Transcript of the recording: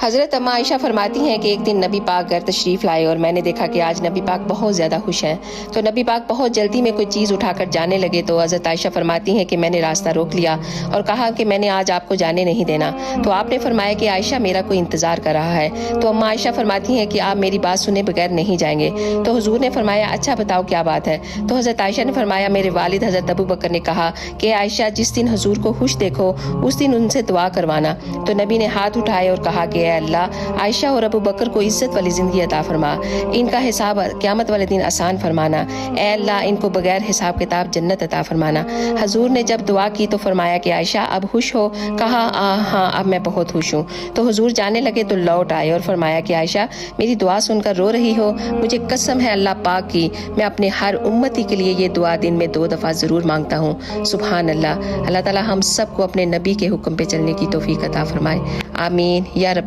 हज़रत अम्मा आयशा फरमाती हैं कि एक दिन नबी पाक घर तशरीफ़ लाए और मैंने देखा कि आज नबी पाक बहुत ज़्यादा खुश हैं। तो नबी पाक बहुत जल्दी में कोई चीज़ उठाकर जाने लगे तो हज़रत आयशा फरमाती हैं कि मैंने रास्ता रोक लिया और कहा कि मैंने आज आपको जाने नहीं देना। तो आपने फरमाया कि आयशा मेरा कोई इंतज़ार कर रहा है। तो अम्मा आयशा फरमाती हैं कि आप मेरी बात सुने बगैर नहीं जाएंगे। तो हुजूर ने फरमाया अच्छा बताओ क्या बात है। तो हज़रत आयशा ने फरमाया मेरे वालिद हज़रत अबू बकर ने कहा कि आयशा जिस दिन हुजूर को खुश देखो उस दिन उनसे दुआ करवाना। तो नबी ने हाथ उठाए और कहा कि अल्लाह आयशा और अबू बकर को इज्जत वाली जिंदगी अता फरमा, इनका हिसाब क़यामत वाले दिन आसान फरमाना। ए अल्लाह इनको बगैर हिसाब किताब जन्नत अता फरमाना। हजूर ने जब दुआ की तो फरमाया कि आयशा अब खुश हो। कहा हाँ अब मैं बहुत खुश हूँ। तो हुजूर जाने लगे तो लौट आए और फरमाया कि आयशा मेरी दुआ सुनकर रो रही हो। मुझे कसम है अल्लाह पाक की मैं अपने हर उम्मती के लिए ये दुआ दिन में 2 दफ़ा ज़रूर मांगता हूँ। सुभान अल्लाह। अल्लाह ताला हम सबको अपने नबी के हुक्म पे चलने की तौफीक अता फरमाए। आमीन या रब।